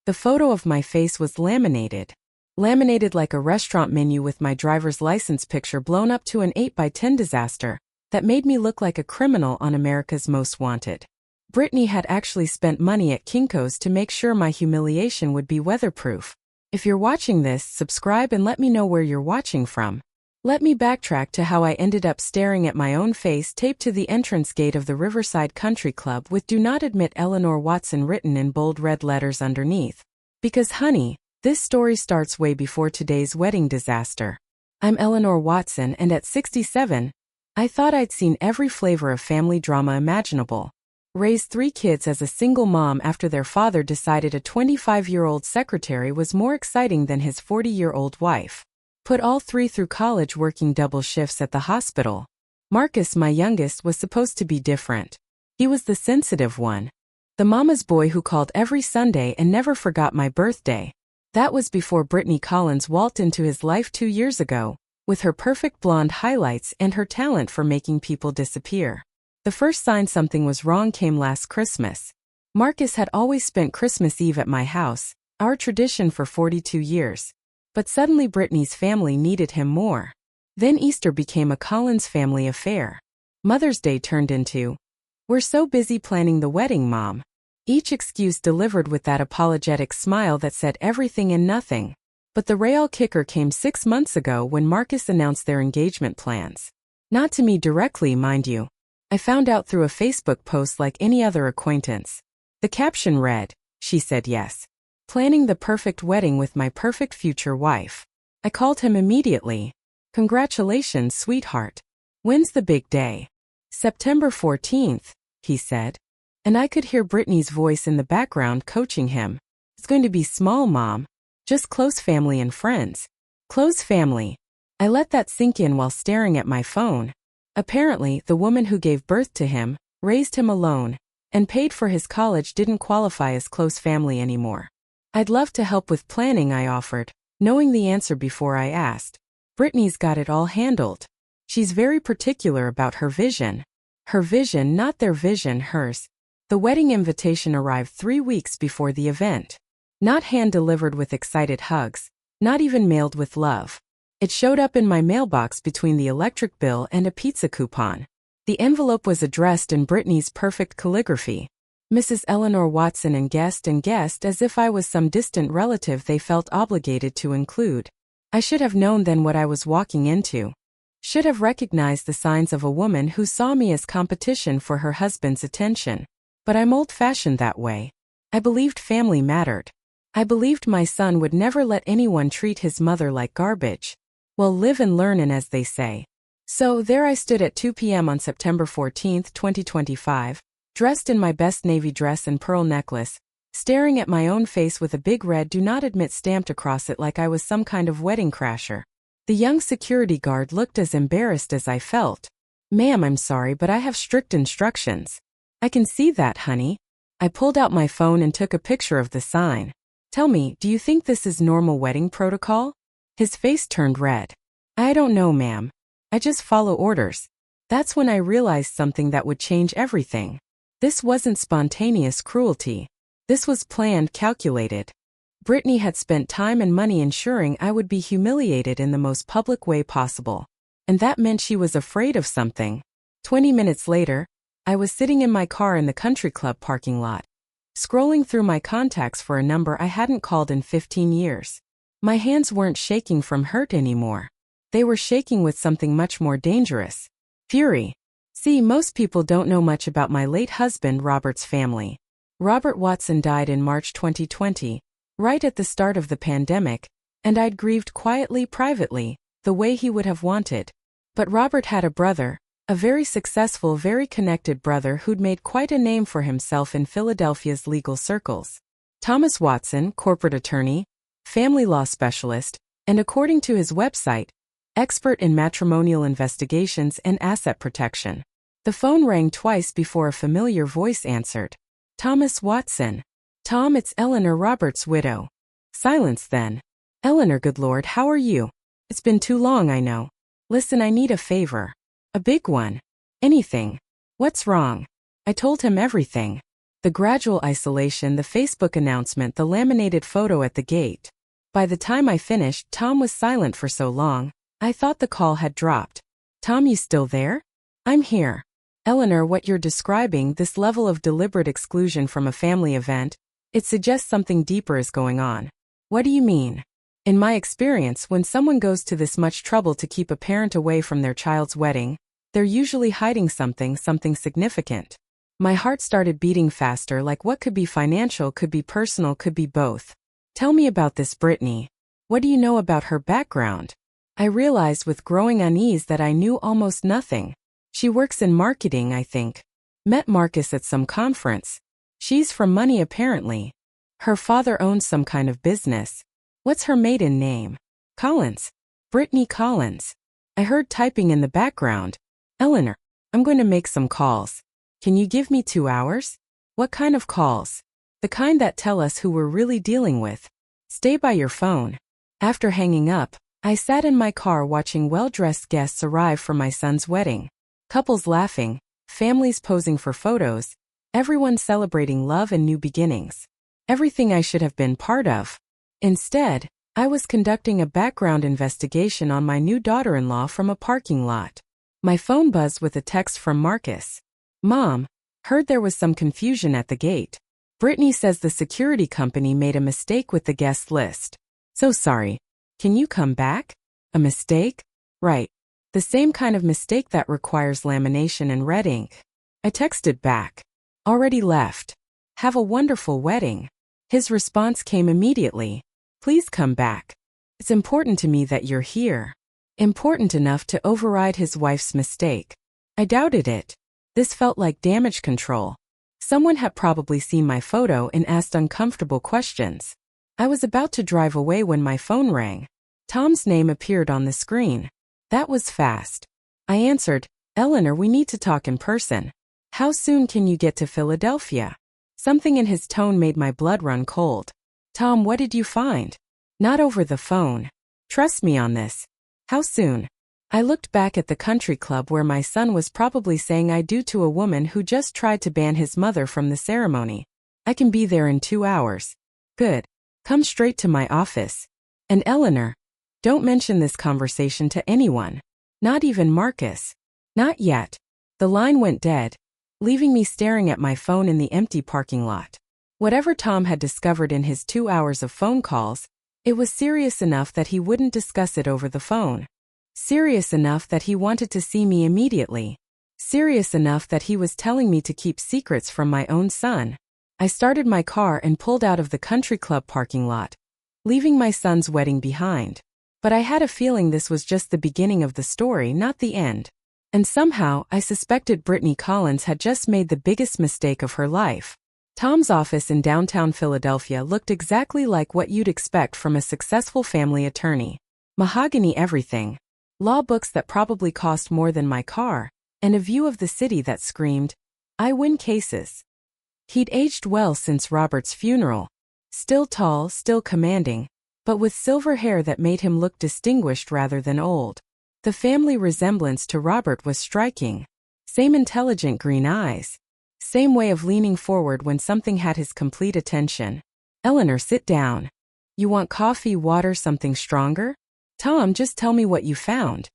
The photo of my face was laminated. Laminated like a restaurant menu with my driver's license picture blown up to an 8x10 disaster that made me look like a criminal on America's Most Wanted. Brittany had actually spent money at Kinko's to make sure my humiliation would be weatherproof. If you're watching this, subscribe and let me know where you're watching from. Let me backtrack to how I ended up staring at my own face taped to the entrance gate of the Riverside Country Club with "Do Not Admit Eleanor Watson" written in bold red letters underneath. Because honey, this story starts way before today's wedding disaster. I'm Eleanor Watson, and at 67, I thought I'd seen every flavor of family drama imaginable. Raised 3 kids as a single mom after their father decided a 25-year-old secretary was more exciting than his 40-year-old wife. Put all 3 through college working double shifts at the hospital. Marcus, my youngest, was supposed to be different. He was the sensitive one. The mama's boy who called every Sunday and never forgot my birthday. That was before Brittany Collins waltzed into his life 2 years ago, with her perfect blonde highlights and her talent for making people disappear. The first sign something was wrong came last Christmas. Marcus had always spent Christmas Eve at my house, our tradition for 42 years. But suddenly Brittany's family needed him more. Then Easter became a Collins family affair. Mother's Day turned into, "We're so busy planning the wedding, Mom." Each excuse delivered with that apologetic smile that said everything and nothing. But the real kicker came 6 months ago when Marcus announced their engagement plans. Not to me directly, mind you. I found out through a Facebook post like any other acquaintance. The caption read, "She said yes. Planning the perfect wedding with my perfect future wife." I called him immediately. "Congratulations, sweetheart. When's the big day?" "September 14th, he said. And I could hear Brittany's voice in the background coaching him. "It's going to be small, Mom. Just close family and friends." Close family. I let that sink in while staring at my phone. Apparently, the woman who gave birth to him, raised him alone, and paid for his college didn't qualify as close family anymore. "I'd love to help with planning," I offered, knowing the answer before I asked. "Brittany's got it all handled. She's very particular about her vision." Her vision, not their vision, hers. The wedding invitation arrived 3 weeks before the event. Not hand-delivered with excited hugs, not even mailed with love. It showed up in my mailbox between the electric bill and a pizza coupon. The envelope was addressed in Brittany's perfect calligraphy. "Mrs. Eleanor Watson and guest," as if I was some distant relative they felt obligated to include. I should have known then what I was walking into. Should have recognized the signs of a woman who saw me as competition for her husband's attention. But I'm old-fashioned that way. I believed family mattered. I believed my son would never let anyone treat his mother like garbage. Well, live and learn, and as they say. So there I stood at 2 p.m. on September 14th, 2025, dressed in my best navy dress and pearl necklace, staring at my own face with a big red "Do Not Admit" stamped across it like I was some kind of wedding crasher. The young security guard looked as embarrassed as I felt. "Ma'am, I'm sorry, but I have strict instructions." "I can see that, honey." I pulled out my phone and took a picture of the sign. "Tell me, do you think this is normal wedding protocol?" His face turned red. "I don't know, ma'am. I just follow orders." That's when I realized something that would change everything. This wasn't spontaneous cruelty. This was planned, calculated. Brittany had spent time and money ensuring I would be humiliated in the most public way possible. And that meant she was afraid of something. 20 minutes later, I was sitting in my car in the country club parking lot, scrolling through my contacts for a number I hadn't called in 15 years. My hands weren't shaking from hurt anymore. They were shaking with something much more dangerous. Fury. See, most people don't know much about my late husband Robert's family. Robert Watson died in March 2020, right at the start of the pandemic, and I'd grieved quietly, privately, the way he would have wanted. But Robert had a brother, a very successful, very connected brother who'd made quite a name for himself in Philadelphia's legal circles. Thomas Watson, corporate attorney, family law specialist, and according to his website, expert in matrimonial investigations and asset protection. The phone rang twice before a familiar voice answered. "Thomas Watson." "Tom, it's Eleanor, Robert's widow." Silence then. "Eleanor, good Lord, how are you? It's been too long, I know. Listen, I need a favor. A big one. Anything." "What's wrong?" I told him everything. The gradual isolation, the Facebook announcement, the laminated photo at the gate. By the time I finished, Tom was silent for so long, I thought the call had dropped. Tom, you still there? I'm here. Eleanor, what you're describing, this level of deliberate exclusion from a family event, it suggests something deeper is going on. What do you mean? In my experience, when someone goes to this much trouble to keep a parent away from their child's wedding, they're usually hiding something significant. My heart started beating faster, like what could be financial, could be personal, could be both. Tell me about this Brittany. What do you know about her background? I realized with growing unease that I knew almost nothing. She works in marketing, I think. Met Marcus at some conference. She's from money apparently. Her father owns some kind of business. What's her maiden name? Collins. Brittany Collins. I heard typing in the background. Eleanor, I'm going to make some calls. Can you give me 2 hours? What kind of calls? The kind that tell us who we're really dealing with. Stay by your phone. After hanging up, I sat in my car watching well-dressed guests arrive for my son's wedding. Couples laughing, families posing for photos, everyone celebrating love and new beginnings. Everything I should have been part of. Instead, I was conducting a background investigation on my new daughter-in-law from a parking lot. My phone buzzed with a text from Marcus. Mom, heard there was some confusion at the gate. Brittany says the security company made a mistake with the guest list. So sorry. Can you come back? A mistake? Right. The same kind of mistake that requires lamination and red ink. I texted back. Already left. Have a wonderful wedding. His response came immediately. Please come back. It's important to me that you're here. Important enough to override his wife's mistake. I doubted it. This felt like damage control. Someone had probably seen my photo and asked uncomfortable questions. I was about to drive away when my phone rang. Tom's name appeared on the screen. That was fast. I answered, Eleanor, we need to talk in person. How soon can you get to Philadelphia? Something in his tone made my blood run cold. Tom, what did you find? Not over the phone. Trust me on this. How soon? I looked back at the country club where my son was probably saying I do to a woman who just tried to ban his mother from the ceremony. I can be there in 2 hours. Good. Come straight to my office. And Eleanor, don't mention this conversation to anyone. Not even Marcus. Not yet. The line went dead, leaving me staring at my phone in the empty parking lot. Whatever Tom had discovered in his 2 hours of phone calls, it was serious enough that he wouldn't discuss it over the phone. Serious enough that he wanted to see me immediately. Serious enough that he was telling me to keep secrets from my own son. I started my car and pulled out of the country club parking lot, leaving my son's wedding behind. But I had a feeling this was just the beginning of the story, not the end. And somehow, I suspected Brittany Collins had just made the biggest mistake of her life. Tom's office in downtown Philadelphia looked exactly like what you'd expect from a successful family attorney. Mahogany everything. Law books that probably cost more than my car, and a view of the city that screamed, I win cases. He'd aged well since Robert's funeral. Still tall, still commanding, but with silver hair that made him look distinguished rather than old. The family resemblance to Robert was striking. Same intelligent green eyes. Same way of leaning forward when something had his complete attention. Eleanor, sit down. You want coffee, water, something stronger? Tom, just tell me what you found.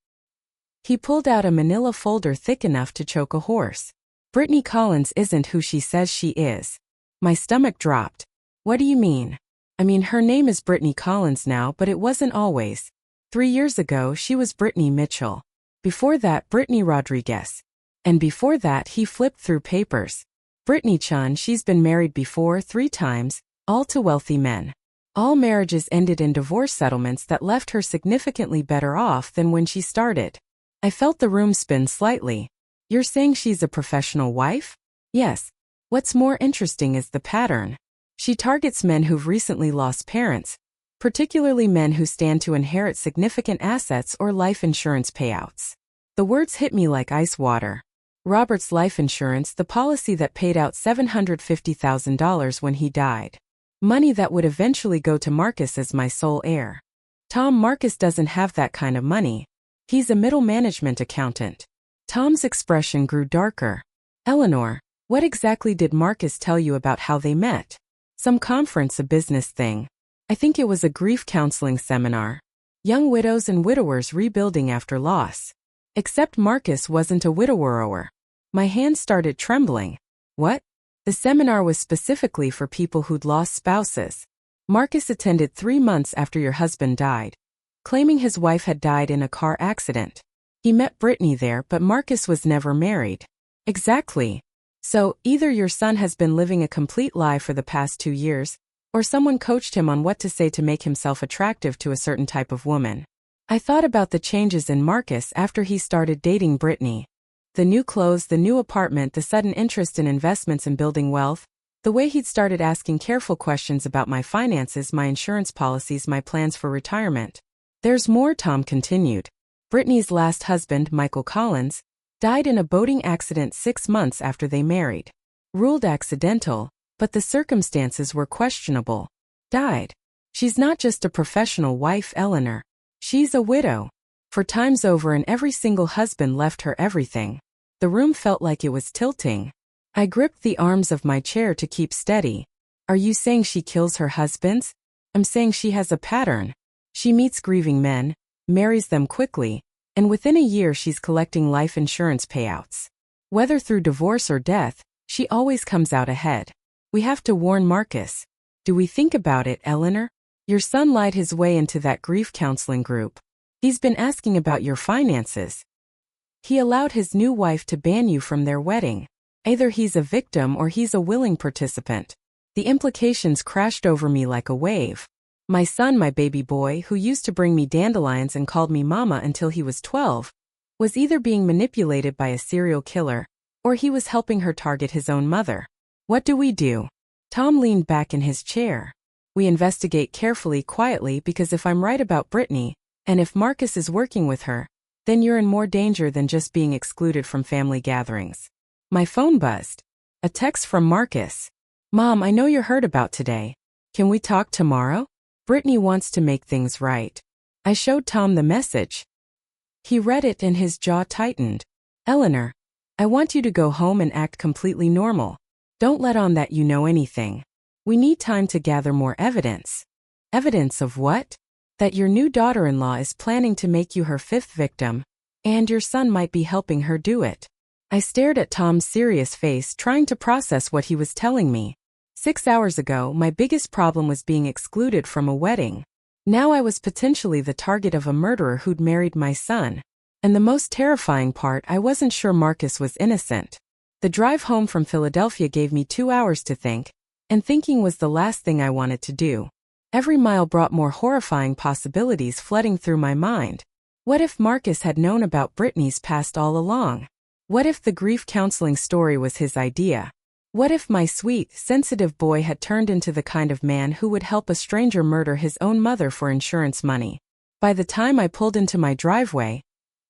He pulled out a manila folder thick enough to choke a horse. Brittany Collins isn't who she says she is. My stomach dropped. What do you mean? I mean, her name is Brittany Collins now, but it wasn't always. 3 years ago, she was Brittany Mitchell. Before that, Brittany Rodriguez. And before that, he flipped through papers. Brittany Chun, she's been married before 3 times, all to wealthy men. All marriages ended in divorce settlements that left her significantly better off than when she started. I felt the room spin slightly. You're saying she's a professional wife? Yes. What's more interesting is the pattern. She targets men who've recently lost parents, particularly men who stand to inherit significant assets or life insurance payouts. The words hit me like ice water. Robert's life insurance, the policy that paid out $750,000 when he died. Money that would eventually go to Marcus as my sole heir. Tom, Marcus doesn't have that kind of money. He's a middle management accountant. Tom's expression grew darker. Eleanor, What exactly did Marcus tell you about how they met? Some conference, a business thing. I think it was a grief counseling seminar. Young widows and widowers rebuilding after loss. Except Marcus wasn't a widower. My hands started trembling. What? The seminar was specifically for people who'd lost spouses. Marcus attended 3 months after your husband died, claiming his wife had died in a car accident. He met Brittany there, but Marcus was never married. Exactly. So, either your son has been living a complete lie for the past 2 years, or someone coached him on what to say to make himself attractive to a certain type of woman. I thought about the changes in Marcus after he started dating Brittany. The new clothes, the new apartment, the sudden interest in investments and building wealth, the way he'd started asking careful questions about my finances, my insurance policies, my plans for retirement. There's more, Tom continued. Brittany's last husband, Michael Collins, died in a boating accident 6 months after they married. Ruled accidental, but the circumstances were questionable. Died. She's not just a professional wife, Eleanor. She's a widow. 4 times over, and every single husband left her everything. The room felt like it was tilting. I gripped the arms of my chair to keep steady. Are you saying she kills her husbands? I'm saying she has a pattern. She meets grieving men, marries them quickly, and within a year she's collecting life insurance payouts. Whether through divorce or death, she always comes out ahead. We have to warn Marcus. Do we think about it, Eleanor? Your son lied his way into that grief counseling group. He's been asking about your finances. He allowed his new wife to ban you from their wedding. Either he's a victim or he's a willing participant. The implications crashed over me like a wave. My son, my baby boy, who used to bring me dandelions and called me mama until he was 12, was either being manipulated by a serial killer, or he was helping her target his own mother. What do we do? Tom leaned back in his chair. We investigate carefully, quietly, because if I'm right about Brittany, and if Marcus is working with her, then you're in more danger than just being excluded from family gatherings. My phone buzzed. A text from Marcus. Mom, I know you're hurt about today. Can we talk tomorrow? Brittany wants to make things right. I showed Tom the message. He read it and his jaw tightened. Eleanor, I want you to go home and act completely normal. Don't let on that you know anything. We need time to gather more evidence. Evidence of what? That your new daughter-in-law is planning to make you her 5th victim, and your son might be helping her do it. I stared at Tom's serious face, trying to process what he was telling me. 6 hours ago, my biggest problem was being excluded from a wedding. Now I was potentially the target of a murderer who'd married my son. And the most terrifying part, I wasn't sure Marcus was innocent. The drive home from Philadelphia gave me 2 hours to think, and thinking was the last thing I wanted to do. Every mile brought more horrifying possibilities flooding through my mind. What if Marcus had known about Brittany's past all along? What if the grief counseling story was his idea? What if my sweet, sensitive boy had turned into the kind of man who would help a stranger murder his own mother for insurance money? By the time I pulled into my driveway,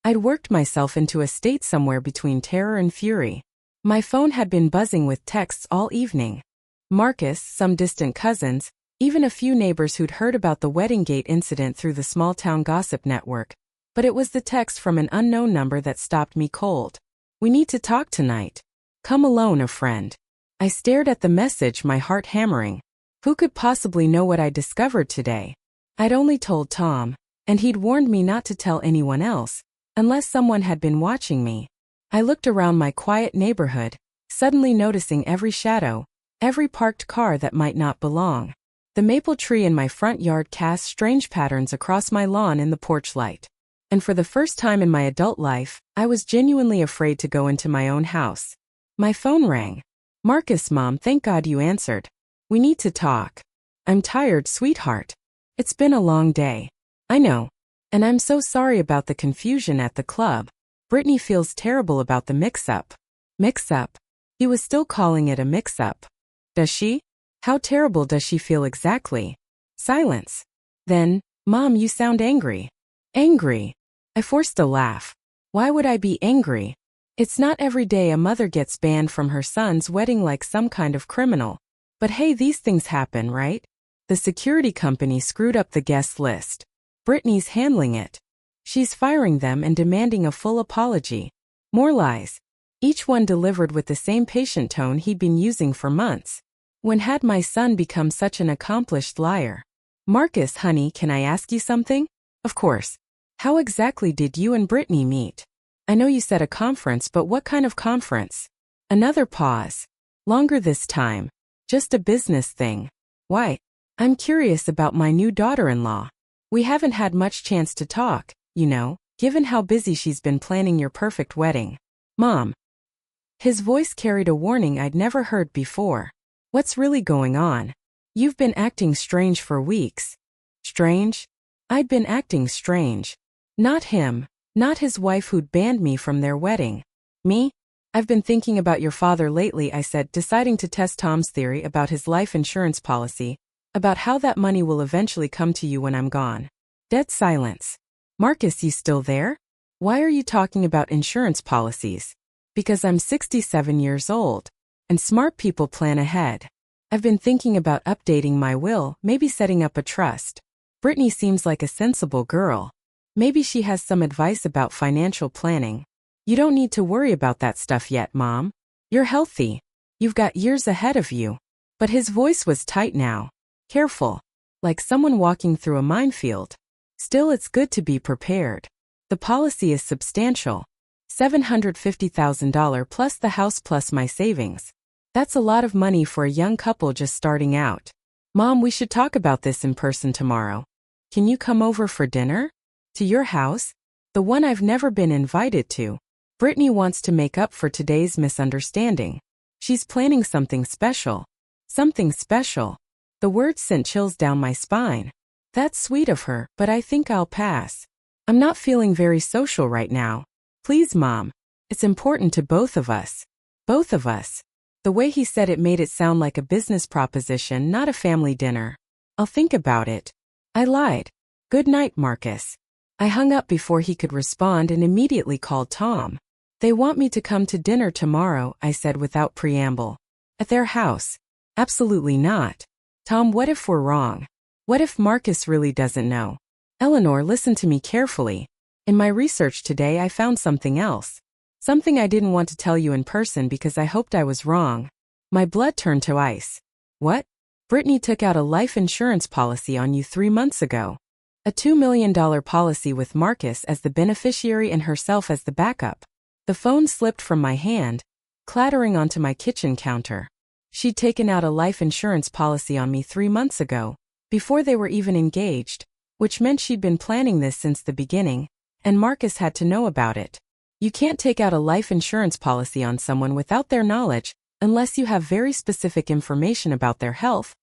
I'd worked myself into a state somewhere between terror and fury. My phone had been buzzing with texts all evening. Marcus, some distant cousins, even a few neighbors who'd heard about the wedding gate incident through the small-town gossip network. But it was the text from an unknown number that stopped me cold. We need to talk tonight. Come alone, a friend. I stared at the message, my heart hammering. Who could possibly know what I discovered today? I'd only told Tom, and he'd warned me not to tell anyone else, unless someone had been watching me. I looked around my quiet neighborhood, suddenly noticing every shadow, every parked car that might not belong. The maple tree in my front yard cast strange patterns across my lawn in the porch light. And for the first time in my adult life, I was genuinely afraid to go into my own house. My phone rang. Marcus, Mom, thank God you answered. We need to talk. I'm tired, sweetheart. It's been a long day. I know. And I'm so sorry about the confusion at the club. Brittany feels terrible about the mix-up. Mix-up? He was still calling it a mix-up. Does she? How terrible does she feel exactly? Silence. Then, Mom, you sound angry. Angry? I forced a laugh. Why would I be angry? It's not every day a mother gets banned from her son's wedding like some kind of criminal. But hey, these things happen, right? The security company screwed up the guest list. Brittany's handling it. She's firing them and demanding a full apology. More lies. each one delivered with the same patient tone he'd been using for months. When had my son become such an accomplished liar? Marcus, honey, can I ask you something? Of course. How exactly did you and Brittany meet? I know you said a conference, but what kind of conference? Another pause. Longer this time. Just a business thing. Why? I'm curious about my new daughter-in-law. We haven't had much chance to talk, you know, given how busy she's been planning your perfect wedding. Mom. His voice carried a warning I'd never heard before. What's really going on? You've been acting strange for weeks. Strange? I'd been acting strange. Not him. Not his wife who'd banned me from their wedding. Me? I've been thinking about your father lately, I said, deciding to test Tom's theory about his life insurance policy, about how that money will eventually come to you when I'm gone. Dead silence. Marcus, you still there? Why are you talking about insurance policies? Because I'm 67 years old, and smart people plan ahead. I've been thinking about updating my will, maybe setting up a trust. Brittany seems like a sensible girl. Maybe she has some advice about financial planning. You don't need to worry about that stuff yet, Mom. You're healthy. You've got years ahead of you. But his voice was tight now. Careful. Like someone walking through a minefield. Still, it's good to be prepared. The policy is substantial. $750,000 plus the house plus my savings. That's a lot of money for a young couple just starting out. Mom, we should talk about this in person tomorrow. Can you come over for dinner? To your house? The one I've never been invited to. Brittany wants to make up for today's misunderstanding. She's planning something special. Something special. The words sent chills down my spine. That's sweet of her, but I think I'll pass. I'm not feeling very social right now. Please, Mom. It's important to both of us. Both of us. The way he said it made it sound like a business proposition, not a family dinner. I'll think about it. I lied. Good night, Marcus. I hung up before he could respond and immediately called Tom. They want me to come to dinner tomorrow, I said without preamble. At their house. Absolutely not. Tom, what if we're wrong? What if Marcus really doesn't know? Eleanor, listen to me carefully. In my research today, I found something else. Something I didn't want to tell you in person because I hoped I was wrong. My blood turned to ice. What? Brittany took out a life insurance policy on you 3 months ago. A $2 million policy with Marcus as the beneficiary and herself as the backup. The phone slipped from my hand, clattering onto my kitchen counter. She'd taken out a life insurance policy on me 3 months ago, before they were even engaged, which meant she'd been planning this since the beginning, and Marcus had to know about it. You can't take out a life insurance policy on someone without their knowledge, unless you have very specific information about their health,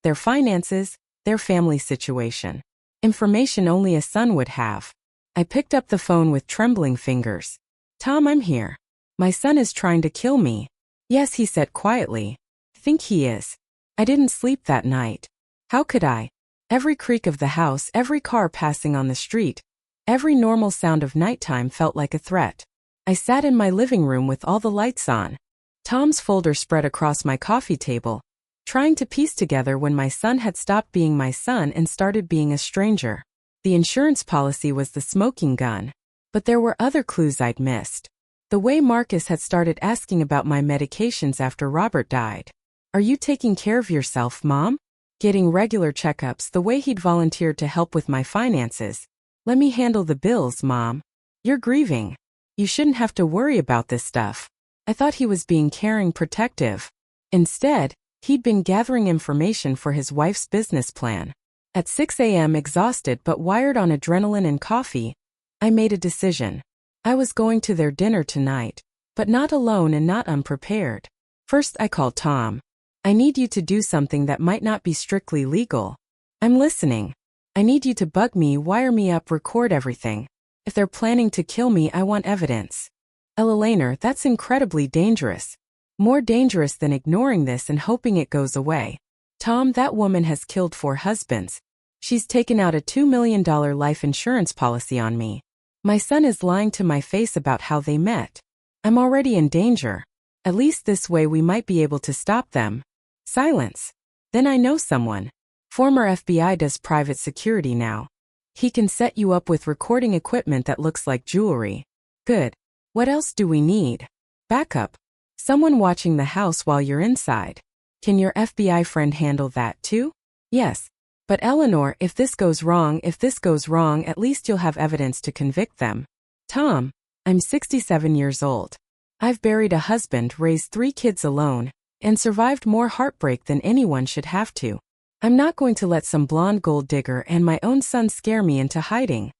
their finances, their family situation. Information only a son would have. I picked up the phone with trembling fingers. Tom, I'm here. My son is trying to kill me. Yes, he said quietly. Think he is. I didn't sleep that night. How could I? Every creak of the house, every car passing on the street, every normal sound of nighttime felt like a threat. I sat in my living room with all the lights on. Tom's folder spread across my coffee table, trying to piece together when my son had stopped being my son and started being a stranger. The insurance policy was the smoking gun. But there were other clues I'd missed. The way Marcus had started asking about my medications after Robert died. Are you taking care of yourself, Mom? Getting regular checkups, the way he'd volunteered to help with my finances. Let me handle the bills, Mom. You're grieving. You shouldn't have to worry about this stuff. I thought he was being caring, protective. Instead, he'd been gathering information for his wife's business plan. At 6 a.m., exhausted but wired on adrenaline and coffee, I made a decision. I was going to their dinner tonight, but not alone and not unprepared. First, I called Tom. I need you to do something that might not be strictly legal. I'm listening. I need you to bug me, wire me up, record everything. If they're planning to kill me, I want evidence. Eleanor, that's incredibly dangerous. More dangerous than ignoring this and hoping it goes away. Tom, that woman has killed 4 husbands. She's taken out a $2 million life insurance policy on me. My son is lying to my face about how they met. I'm already in danger. At least this way we might be able to stop them. Silence. Then I know someone. Former FBI does private security now. He can set you up with recording equipment that looks like jewelry. Good. What else do we need? Backup. Someone watching the house while you're inside. Can your FBI friend handle that too? Yes. But Eleanor, if this goes wrong, at least you'll have evidence to convict them. Tom, I'm 67 years old. I've buried a husband, raised 3 kids alone, and survived more heartbreak than anyone should have to. I'm not going to let some blonde gold digger and my own son scare me into hiding.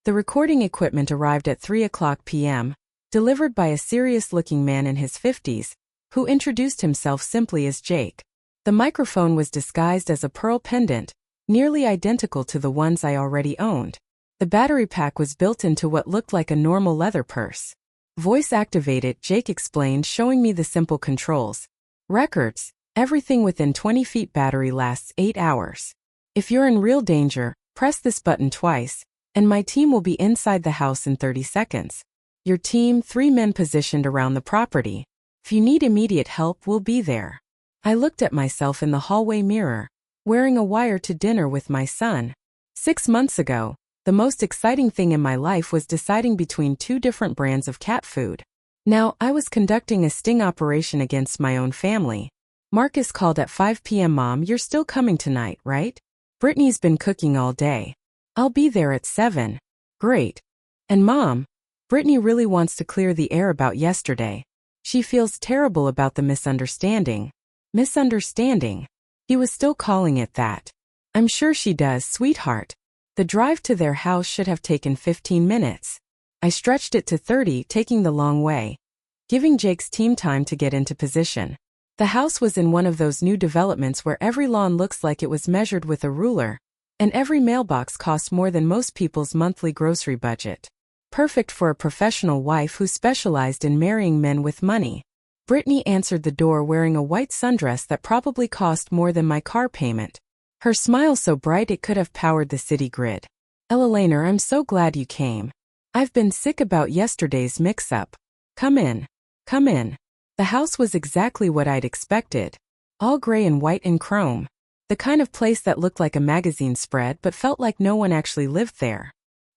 The recording equipment arrived at 3:00 p.m., delivered by a serious-looking man in his 50s, who introduced himself simply as Jake. The microphone was disguised as a pearl pendant, nearly identical to the ones I already owned. The battery pack was built into what looked like a normal leather purse. Voice activated, Jake explained, showing me the simple controls. Records. Everything within 20 feet. Battery lasts 8 hours. If you're in real danger, press this button twice, and my team will be inside the house in 30 seconds. Your team, 3 men positioned around the property. If you need immediate help, we'll be there. I looked at myself in the hallway mirror, wearing a wire to dinner with my son. 6 months ago, the most exciting thing in my life was deciding between 2 different brands of cat food. Now, I was conducting a sting operation against my own family. Marcus called at 5 p.m. Mom, you're still coming tonight, right? Brittany's been cooking all day. I'll be there at 7. Great. And Mom, Brittany really wants to clear the air about yesterday. She feels terrible about the misunderstanding. Misunderstanding? He was still calling it that. I'm sure she does, sweetheart. The drive to their house should have taken 15 minutes. I stretched it to 30, taking the long way, giving Jake's team time to get into position. The house was in one of those new developments where every lawn looks like it was measured with a ruler, and every mailbox costs more than most people's monthly grocery budget. Perfect for a professional wife who specialized in marrying men with money. Brittany answered the door wearing a white sundress that probably cost more than my car payment. Her smile so bright it could have powered the city grid. Eleanor, I'm so glad you came. I've been sick about yesterday's mix-up. Come in. Come in. The house was exactly what I'd expected. All gray and white and chrome. The kind of place that looked like a magazine spread but felt like no one actually lived there.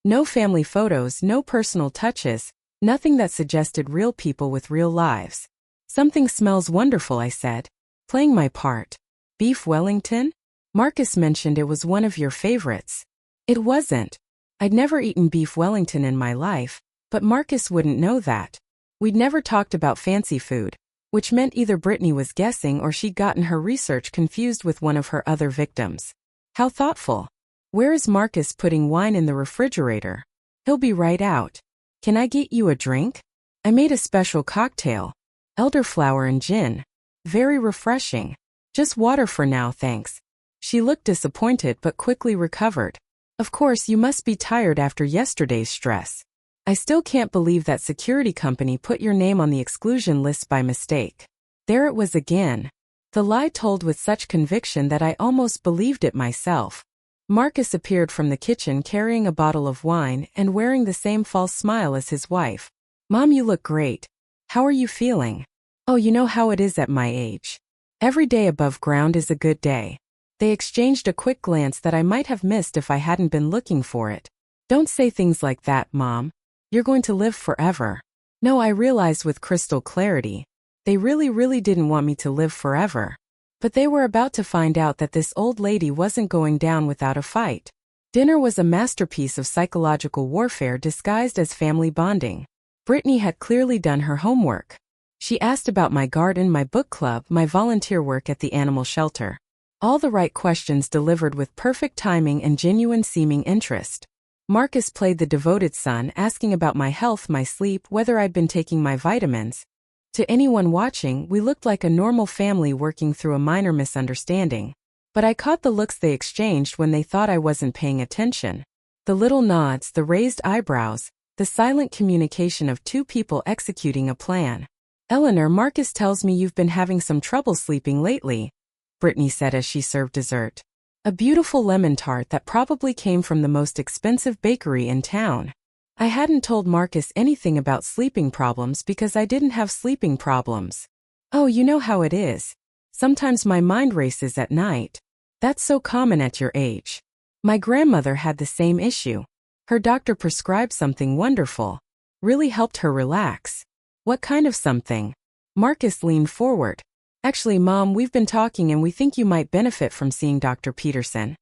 No family photos, no personal touches, nothing that suggested real people with real lives. Something smells wonderful, I said, playing my part. Beef Wellington? Marcus mentioned it was one of your favorites. It wasn't. I'd never eaten beef Wellington in my life, but Marcus wouldn't know that. We'd never talked about fancy food, which meant either Brittany was guessing or she'd gotten her research confused with one of her other victims. How thoughtful. Where is Marcus putting wine in the refrigerator? He'll be right out. Can I get you a drink? I made a special cocktail. Elderflower and gin. Very refreshing. Just water for now, thanks. She looked disappointed but quickly recovered. Of course, you must be tired after yesterday's stress. I still can't believe that security company put your name on the exclusion list by mistake. There it was again. The lie told with such conviction that I almost believed it myself. Marcus appeared from the kitchen carrying a bottle of wine and wearing the same false smile as his wife. Mom, you look great. How are you feeling? Oh, you know how it is at my age. Every day above ground is a good day. They exchanged a quick glance that I might have missed if I hadn't been looking for it. Don't say things like that, Mom. You're going to live forever. No, I realized with crystal clarity. They really didn't want me to live forever. But they were about to find out that this old lady wasn't going down without a fight. Dinner was a masterpiece of psychological warfare disguised as family bonding. Brittany had clearly done her homework. She asked about my garden, my book club, my volunteer work at the animal shelter. All the right questions delivered with perfect timing and genuine seeming interest. Marcus played the devoted son, asking about my health, my sleep, whether I'd been taking my vitamins. To anyone watching, we looked like a normal family working through a minor misunderstanding. But I caught the looks they exchanged when they thought I wasn't paying attention. The little nods, the raised eyebrows, the silent communication of 2 people executing a plan. Eleanor, Marcus tells me you've been having some trouble sleeping lately, Brittany said as she served dessert. A beautiful lemon tart that probably came from the most expensive bakery in town. I hadn't told Marcus anything about sleeping problems because I didn't have sleeping problems. Oh, you know how it is. Sometimes my mind races at night. That's so common at your age. My grandmother had the same issue. Her doctor prescribed something wonderful. Really helped her relax. What kind of something? Marcus leaned forward. Actually, Mom, we've been talking and we think you might benefit from seeing Dr. Peterson.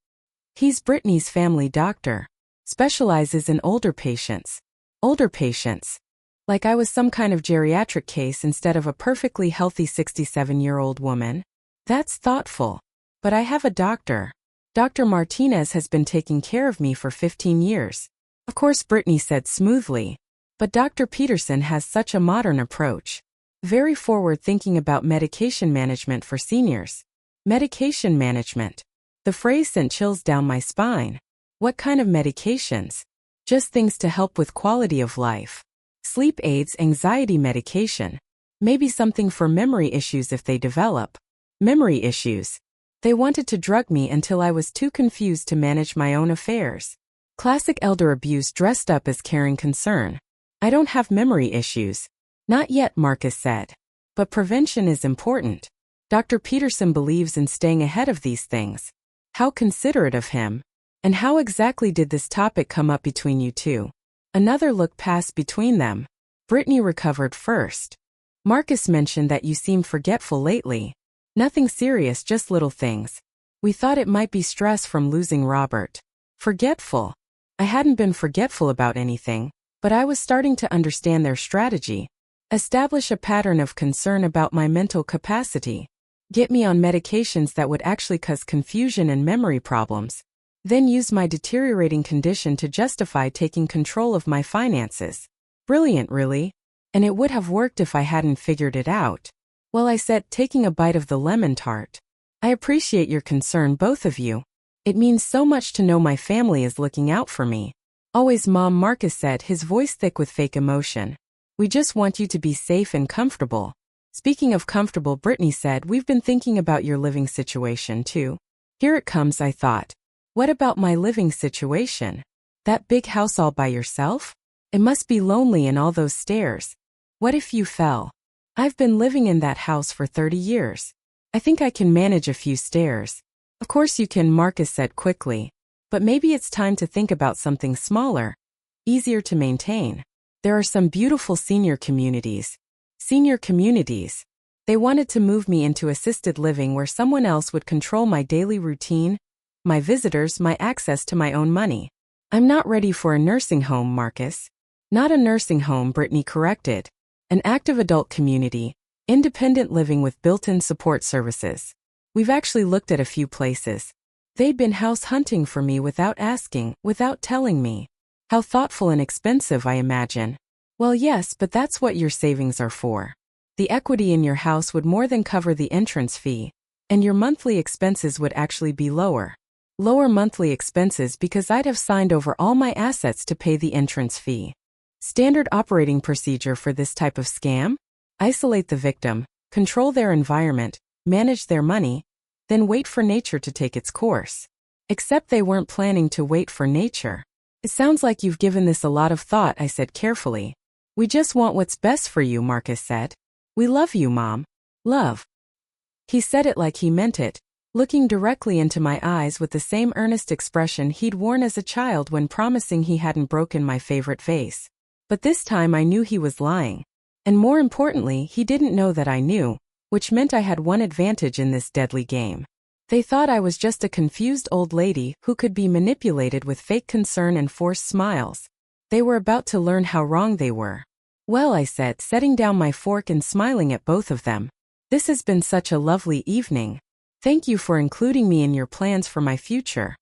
He's Brittany's family doctor. Specializes in older patients. Older patients. Like I was some kind of geriatric case instead of a perfectly healthy 67-year-old woman. That's thoughtful. But I have a doctor. Dr. Martinez has been taking care of me for 15 years. Of course, Brittany said smoothly. But Dr. Peterson has such a modern approach. Very forward-thinking about medication management for seniors. Medication management. The phrase sent chills down my spine. What kind of medications? Just things to help with quality of life. Sleep aids, anxiety medication. Maybe something for memory issues if they develop. Memory issues. They wanted to drug me until I was too confused to manage my own affairs. Classic elder abuse dressed up as caring concern. I don't have memory issues. Not yet, Marcus said. But prevention is important. Dr. Peterson believes in staying ahead of these things. How considerate of him. And how exactly did this topic come up between you two? Another look passed between them. Brittany recovered first. Marcus mentioned that you seem forgetful lately. Nothing serious, just little things. We thought it might be stress from losing Robert. Forgetful. I hadn't been forgetful about anything, but I was starting to understand their strategy. Establish a pattern of concern about my mental capacity. Get me on medications that would actually cause confusion and memory problems. Then use my deteriorating condition to justify taking control of my finances. Brilliant, really. And it would have worked if I hadn't figured it out. Well, I said, taking a bite of the lemon tart. I appreciate your concern, both of you. It means so much to know my family is looking out for me. Always, Mom, Marcus said, his voice thick with fake emotion. We just want you to be safe and comfortable. Speaking of comfortable, Brittany said, we've been thinking about your living situation too. Here it comes, I thought. What about my living situation? That big house all by yourself? It must be lonely in all those stairs. What if you fell? I've been living in that house for 30 years. I think I can manage a few stairs. Of course you can, Marcus said quickly. But maybe it's time to think about something smaller. Easier to maintain. There are some beautiful senior communities. Senior communities. They wanted to move me into assisted living where someone else would control my daily routine, my visitors, my access to my own money. I'm not ready for a nursing home, Marcus. Not a nursing home, Brittany corrected. An active adult community, independent living with built-in support services. We've actually looked at a few places. They'd been house hunting for me without asking, without telling me. How thoughtful and expensive, I imagine. Well, yes, but that's what your savings are for. The equity in your house would more than cover the entrance fee, and your monthly expenses would actually be lower. Lower monthly expenses because I'd have signed over all my assets to pay the entrance fee. Standard operating procedure for this type of scam? Isolate the victim, control their environment, manage their money, then wait for nature to take its course. Except they weren't planning to wait for nature. It sounds like you've given this a lot of thought, I said carefully. We just want what's best for you, Marcus said. We love you, Mom. Love. He said it like he meant it, looking directly into my eyes with the same earnest expression he'd worn as a child when promising he hadn't broken my favorite vase. But this time I knew he was lying. And more importantly, he didn't know that I knew, which meant I had one advantage in this deadly game. They thought I was just a confused old lady who could be manipulated with fake concern and forced smiles. They were about to learn how wrong they were. Well, I said, setting down my fork and smiling at both of them. This has been such a lovely evening. Thank you for including me in your plans for my future.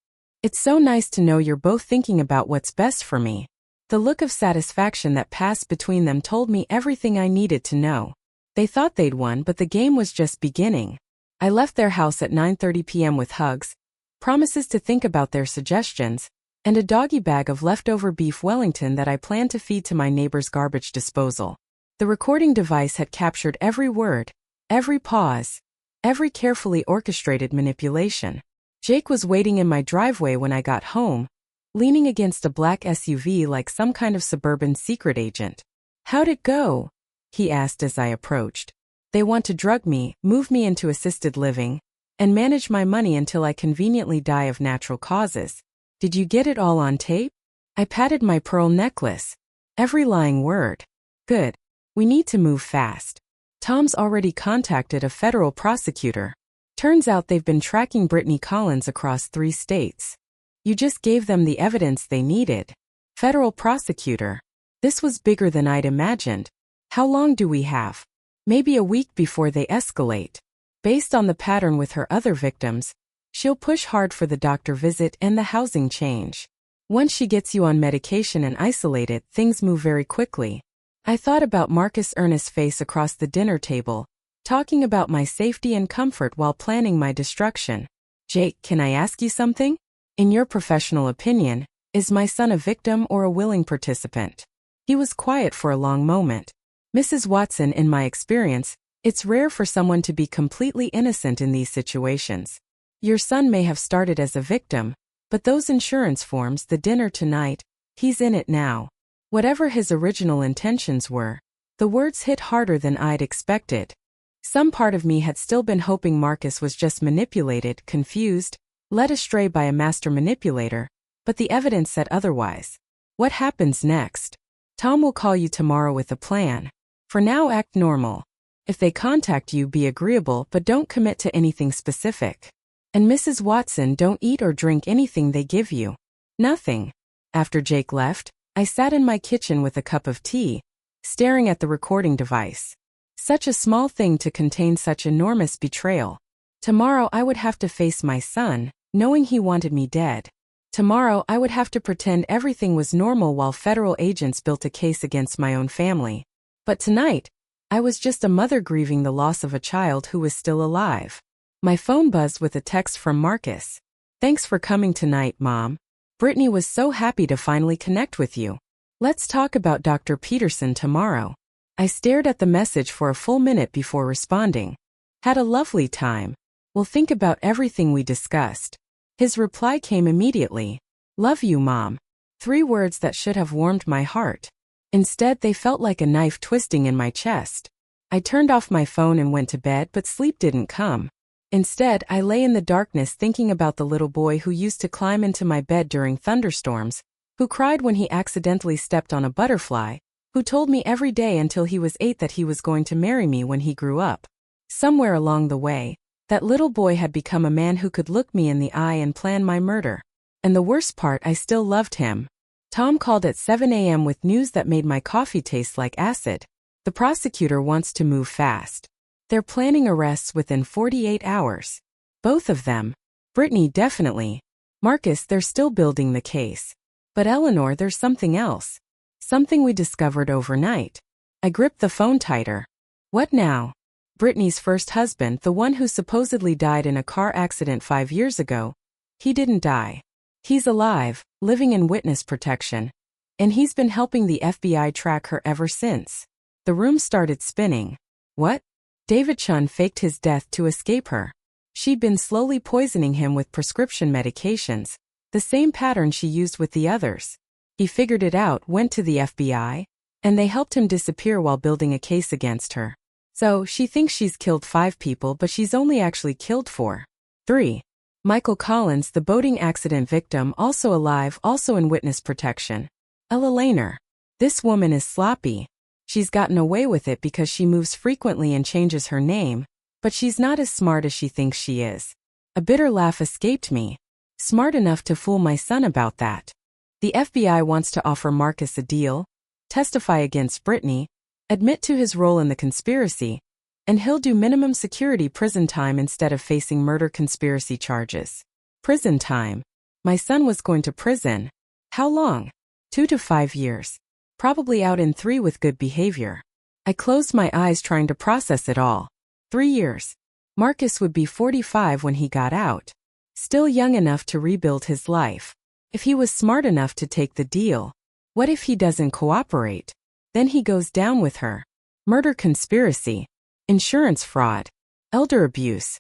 It's so nice to know you're both thinking about what's best for me. The look of satisfaction that passed between them told me everything I needed to know. They thought they'd won, but the game was just beginning. I left their house at 9:30 p.m. with hugs, promises to think about their suggestions, and a doggy bag of leftover beef Wellington that I planned to feed to my neighbor's garbage disposal. The recording device had captured every word, every pause, every carefully orchestrated manipulation. Jake was waiting in my driveway when I got home, leaning against a black SUV like some kind of suburban secret agent. How'd it go? He asked as I approached. They want to drug me, move me into assisted living, and manage my money until I conveniently die of natural causes. Did you get it all on tape? I patted my pearl necklace. Every lying word. Good. We need to move fast. Tom's already contacted a federal prosecutor. Turns out they've been tracking Brittany Collins across 3 states. You just gave them the evidence they needed. Federal prosecutor. This was bigger than I'd imagined. How long do we have? Maybe a week before they escalate. Based on the pattern with her other victims, she'll push hard for the doctor visit and the housing change. Once she gets you on medication and isolated, things move very quickly. I thought about Marcus' earnest face across the dinner table, talking about my safety and comfort while planning my destruction. Jake, can I ask you something? In your professional opinion, is my son a victim or a willing participant? He was quiet for a long moment. Mrs. Watson, in my experience, it's rare for someone to be completely innocent in these situations. Your son may have started as a victim, but those insurance forms, the dinner tonight, he's in it now. Whatever his original intentions were, the words hit harder than I'd expected. Some part of me had still been hoping Marcus was just manipulated, confused, led astray by a master manipulator, but the evidence said otherwise. What happens next? Tom will call you tomorrow with a plan. For now, act normal. If they contact you, be agreeable but don't commit to anything specific. And Mrs. Watson, don't eat or drink anything they give you. Nothing. After Jake left, I sat in my kitchen with a cup of tea, staring at the recording device. Such a small thing to contain such enormous betrayal. Tomorrow I would have to face my son, knowing he wanted me dead. Tomorrow I would have to pretend everything was normal while federal agents built a case against my own family. But tonight, I was just a mother grieving the loss of a child who was still alive. My phone buzzed with a text from Marcus. Thanks for coming tonight, Mom. Brittany was so happy to finally connect with you. Let's talk about Dr. Peterson tomorrow. I stared at the message for a full minute before responding. Had a lovely time. We'll think about everything we discussed. His reply came immediately. Love you, Mom. 3 words that should have warmed my heart. Instead, they felt like a knife twisting in my chest. I turned off my phone and went to bed, but sleep didn't come. Instead, I lay in the darkness thinking about the little boy who used to climb into my bed during thunderstorms, who cried when he accidentally stepped on a butterfly, who told me every day until he was 8 that he was going to marry me when he grew up. Somewhere along the way, that little boy had become a man who could look me in the eye and plan my murder. And the worst part, I still loved him. Tom called at 7 a.m. with news that made my coffee taste like acid. The prosecutor wants to move fast. They're planning arrests within 48 hours. Both of them. Brittany definitely. Marcus, they're still building the case. But Eleanor, there's something else. Something we discovered overnight. I gripped the phone tighter. What now? Brittany's first husband, the one who supposedly died in a car accident 5 years ago. He didn't die. He's alive, living in witness protection. And he's been helping the FBI track her ever since. The room started spinning. What? David Chun faked his death to escape her. She'd been slowly poisoning him with prescription medications, the same pattern she used with the others. He figured it out, went to the FBI, and they helped him disappear while building a case against her. So, she thinks she's killed 5 people, but she's only actually killed 4. 3. Michael Collins, the boating accident victim, also alive, also in witness protection. Ella Lehner. This woman is sloppy. She's gotten away with it because she moves frequently and changes her name, but she's not as smart as she thinks she is. A bitter laugh escaped me. Smart enough to fool my son about that. The FBI wants to offer Marcus a deal, testify against Brittany, admit to his role in the conspiracy, and he'll do minimum security prison time instead of facing murder conspiracy charges. Prison time. My son was going to prison. How long? 2 to 5 years. Probably out in 3 with good behavior. I closed my eyes trying to process it all. 3 years. Marcus would be 45 when he got out. Still young enough to rebuild his life. If he was smart enough to take the deal. What if he doesn't cooperate? Then he goes down with her. Murder conspiracy. Insurance fraud. Elder abuse.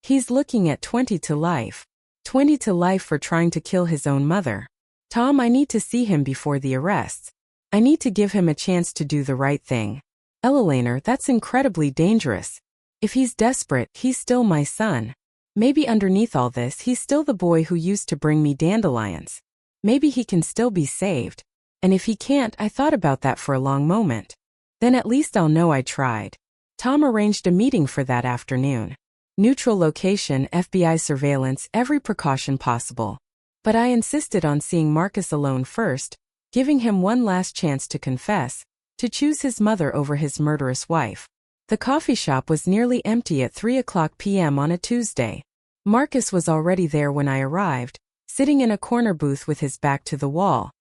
He's looking at 20 to life. 20 to life for trying to kill his own mother. Tom, I need to see him before the arrests. I need to give him a chance to do the right thing. Ella Lehner, that's incredibly dangerous. If he's desperate, he's still my son. Maybe underneath all this, he's still the boy who used to bring me dandelions. Maybe he can still be saved. And if he can't, I thought about that for a long moment. Then at least I'll know I tried. Tom arranged a meeting for that afternoon. Neutral location, FBI surveillance, every precaution possible. But I insisted on seeing Marcus alone first, giving him one last chance to confess, to choose his mother over his murderous wife. The coffee shop was nearly empty at 3:00 p.m. on a Tuesday. Marcus was already there when I arrived, sitting in a corner booth with his back to the wall.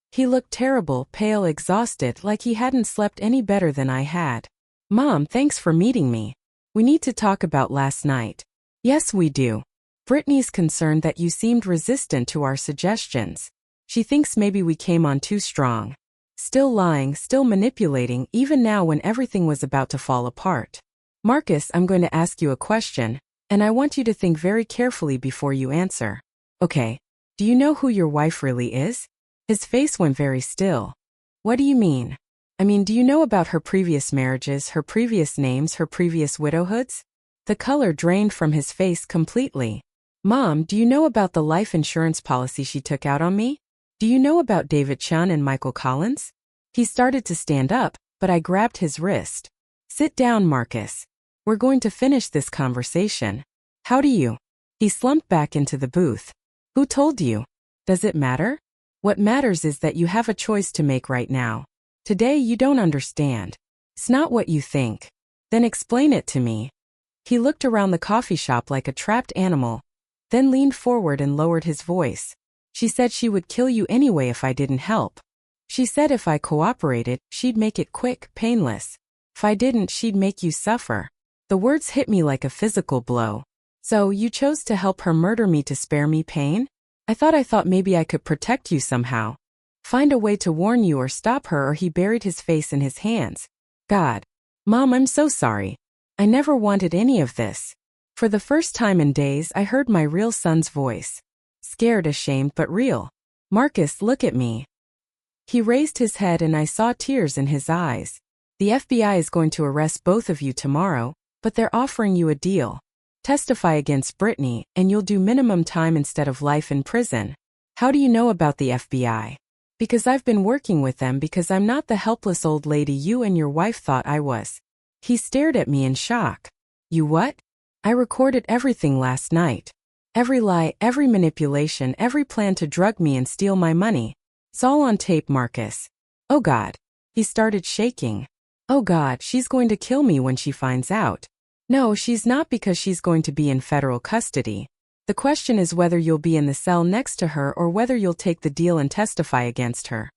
He looked terrible, pale, exhausted, like he hadn't slept any better than I had. "Mom, thanks for meeting me. We need to talk about last night." "Yes, we do. Brittany's concerned that you seemed resistant to our suggestions. She thinks maybe we came on too strong. Still lying, still manipulating, even now when everything was about to fall apart. Marcus, I'm going to ask you a question, and I want you to think very carefully before you answer. Okay, do you know who your wife really is?" His face went very still. "What do you mean?" "I mean, do you know about her previous marriages, her previous names, her previous widowhoods?" The color drained from his face completely. "Mom, do you know about the life insurance policy she took out on me? Do you know about David Chun and Michael Collins?" He started to stand up, but I grabbed his wrist. "Sit down, Marcus. We're going to finish this conversation. How do you?" He slumped back into the booth. "Who told you? Does it matter? What matters is that you have a choice to make right now. Today you don't understand. It's not what you think. Then explain it to me." He looked around the coffee shop like a trapped animal, then leaned forward and lowered his voice. "She said she would kill you anyway if I didn't help. She said if I cooperated, she'd make it quick, painless. If I didn't, she'd make you suffer." The words hit me like a physical blow. "So, you chose to help her murder me to spare me pain? I thought maybe I could protect you somehow. Find a way to warn you or stop her." Or he buried his face in his hands. "God. Mom, I'm so sorry. I never wanted any of this." For the first time in days, I heard my real son's voice. Scared, ashamed, but real. "Marcus, look at me." He raised his head and I saw tears in his eyes. "The FBI is going to arrest both of you tomorrow, but they're offering you a deal. Testify against Brittany, and you'll do minimum time instead of life in prison." "How do you know about the FBI?" "Because I've been working with them, because I'm not the helpless old lady you and your wife thought I was." He stared at me in shock. "You what?" "I recorded everything last night. Every lie, every manipulation, every plan to drug me and steal my money. It's all on tape, Marcus." "Oh God." He started shaking. "Oh God, she's going to kill me when she finds out." "No, she's not, because she's going to be in federal custody. The question is whether you'll be in the cell next to her or whether you'll take the deal and testify against her."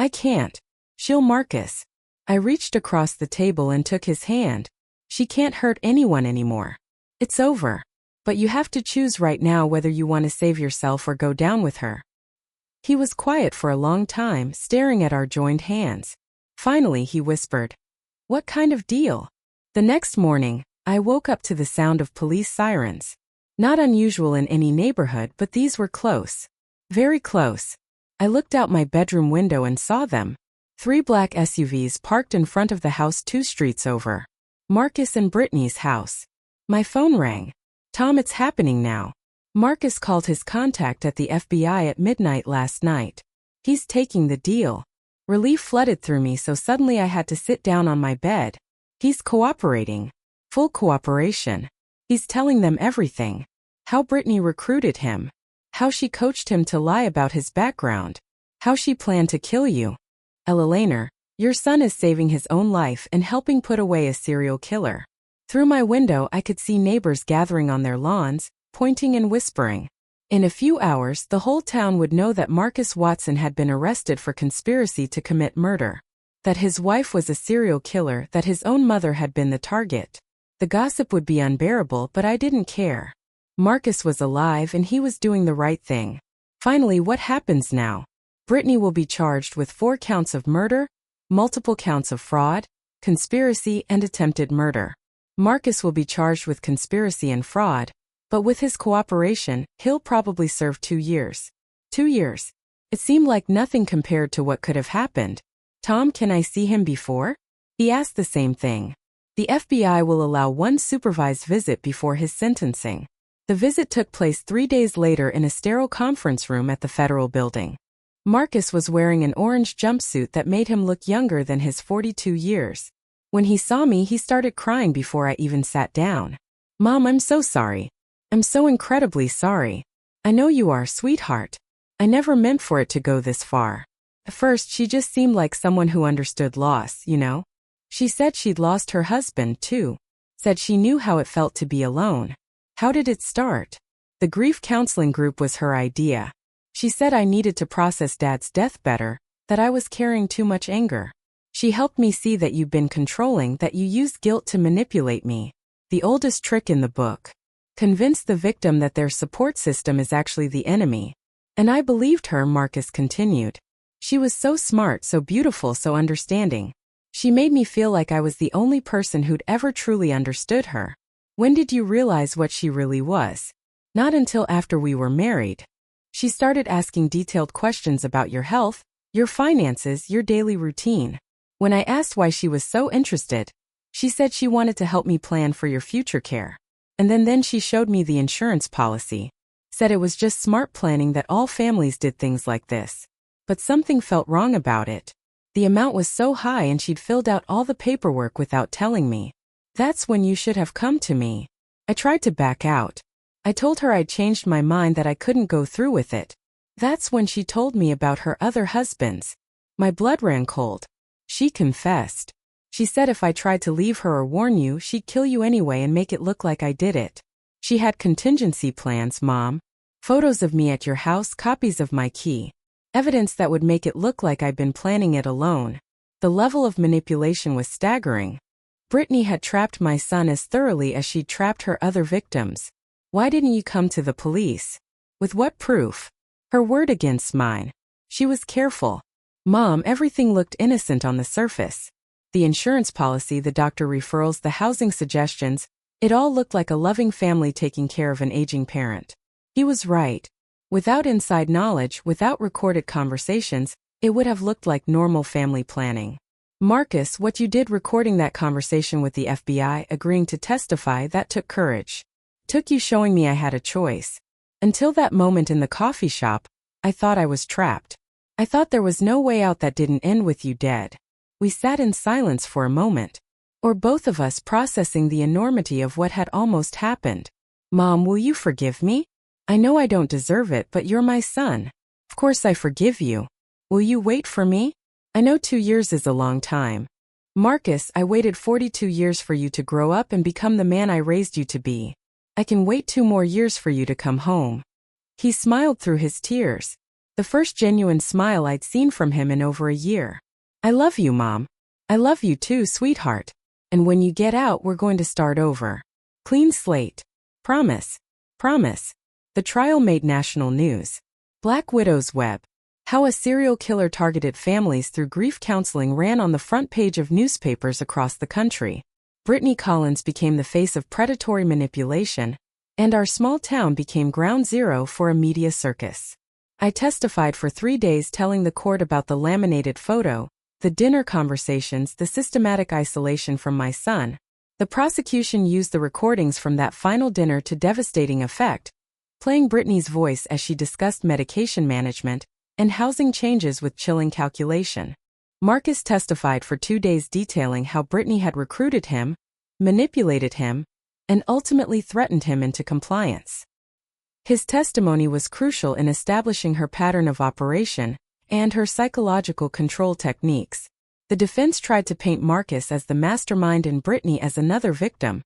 "I can't. She'll." "Marcus." I reached across the table and took his hand. "She can't hurt anyone anymore. It's over. But you have to choose right now whether you want to save yourself or go down with her." He was quiet for a long time, staring at our joined hands. Finally, he whispered, "What kind of deal?" The next morning, I woke up to the sound of police sirens. Not unusual in any neighborhood, but these were close. Very close. I looked out my bedroom window and saw them. 3 black SUVs parked in front of the house 2 streets over. Marcus and Brittany's house. My phone rang. "Tom, it's happening now. Marcus called his contact at the FBI at midnight last night. He's taking the deal." Relief flooded through me, so suddenly I had to sit down on my bed. He's cooperating. Full cooperation. He's telling them everything. How Brittany recruited him. How she coached him to lie about his background. How she planned to kill you. Elainer, your son is saving his own life and helping put away a serial killer. Through my window I could see neighbors gathering on their lawns, pointing and whispering. In a few hours the whole town would know that Marcus Watson had been arrested for conspiracy to commit murder. That his wife was a serial killer, that his own mother had been the target. The gossip would be unbearable, but I didn't care. Marcus was alive and he was doing the right thing. Finally, what happens now? Brittany will be charged with 4 counts of murder, multiple counts of fraud, conspiracy, and attempted murder. Marcus will be charged with conspiracy and fraud, but with his cooperation, he'll probably serve 2 years. 2 years. It seemed like nothing compared to what could have happened. "Tom, can I see him before?" He asked the same thing. The FBI will allow 1 supervised visit before his sentencing. The visit took place 3 days later in a sterile conference room at the federal building. Marcus was wearing an orange jumpsuit that made him look younger than his 42 years. When he saw me, he started crying before I even sat down. "Mom, I'm so sorry. I'm so incredibly sorry. I know you are, sweetheart. I never meant for it to go this far." At first, she just seemed like someone who understood loss, you know? She said she'd lost her husband, too. Said she knew how it felt to be alone. How did it start? The grief counseling group was her idea. She said I needed to process Dad's death better, that I was carrying too much anger. She helped me see that you've been controlling, that you used guilt to manipulate me. The oldest trick in the book. Convince the victim that their support system is actually the enemy. And I believed her, Marcus continued. She was so smart, so beautiful, so understanding. She made me feel like I was the only person who'd ever truly understood her. When did you realize what she really was? Not until after we were married. She started asking detailed questions about your health, your finances, your daily routine. When I asked why she was so interested, she said she wanted to help me plan for your future care. And then she showed me the insurance policy. Said it was just smart planning, that all families did things like this. But something felt wrong about it. The amount was so high and she'd filled out all the paperwork without telling me. That's when you should have come to me. I tried to back out. I told her I'd changed my mind, that I couldn't go through with it. That's when she told me about her other husbands. My blood ran cold. She confessed. She said if I tried to leave her or warn you, she'd kill you anyway and make it look like I did it. She had contingency plans, Mom. Photos of me at your house, copies of my key. Evidence that would make it look like I'd been planning it alone. The level of manipulation was staggering. Brittany had trapped my son as thoroughly as she'd trapped her other victims. Why didn't you come to the police? With what proof? Her word against mine. She was careful. Mom, everything looked innocent on the surface. The insurance policy, the doctor referrals, the housing suggestions, it all looked like a loving family taking care of an aging parent. He was right. Without inside knowledge, without recorded conversations, it would have looked like normal family planning. Marcus, what you did recording that conversation with the FBI, agreeing to testify, that took courage. Took you showing me I had a choice. Until that moment in the coffee shop, I thought I was trapped. I thought there was no way out that didn't end with you dead. We sat in silence for a moment. Or both of us processing the enormity of what had almost happened. Mom, will you forgive me? I know I don't deserve it, but you're my son. Of course I forgive you. Will you wait for me? I know 2 years is a long time. Marcus, I waited 42 years for you to grow up and become the man I raised you to be. I can wait 2 more years for you to come home. He smiled through his tears. The first genuine smile I'd seen from him in over a year. I love you, Mom. I love you too, sweetheart. And when you get out, we're going to start over. Clean slate. Promise. Promise. The trial made national news. Black Widow's Web. How a serial killer targeted families through grief counseling ran on the front page of newspapers across the country. Brittany Collins became the face of predatory manipulation, and our small town became ground zero for a media circus. I testified for 3 days, telling the court about the laminated photo, the dinner conversations, the systematic isolation from my son. The prosecution used the recordings from that final dinner to devastating effect, playing Brittany's voice as she discussed medication management and housing changes with chilling calculation. Marcus testified for 2 days, detailing how Brittany had recruited him, manipulated him, and ultimately threatened him into compliance. His testimony was crucial in establishing her pattern of operation and her psychological control techniques. The defense tried to paint Marcus as the mastermind and Brittany as another victim,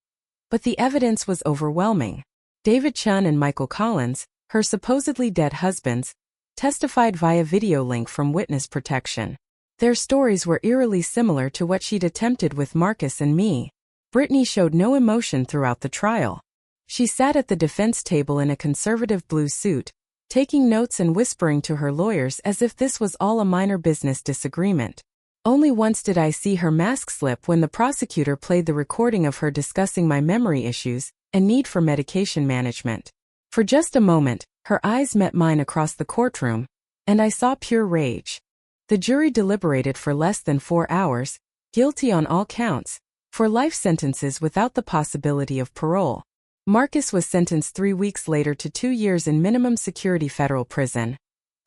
but the evidence was overwhelming. David Chun and Michael Collins, her supposedly dead husbands, testified via video link from witness protection. Their stories were eerily similar to what she'd attempted with Marcus and me. Brittany showed no emotion throughout the trial. She sat at the defense table in a conservative blue suit, taking notes and whispering to her lawyers as if this was all a minor business disagreement. Only once did I see her mask slip, when the prosecutor played the recording of her discussing my memory issues and need for medication management. For just a moment, her eyes met mine across the courtroom, and I saw pure rage. The jury deliberated for less than 4 hours, guilty on all counts, for life sentences without the possibility of parole. Marcus was sentenced 3 weeks later to 2 years in minimum security federal prison.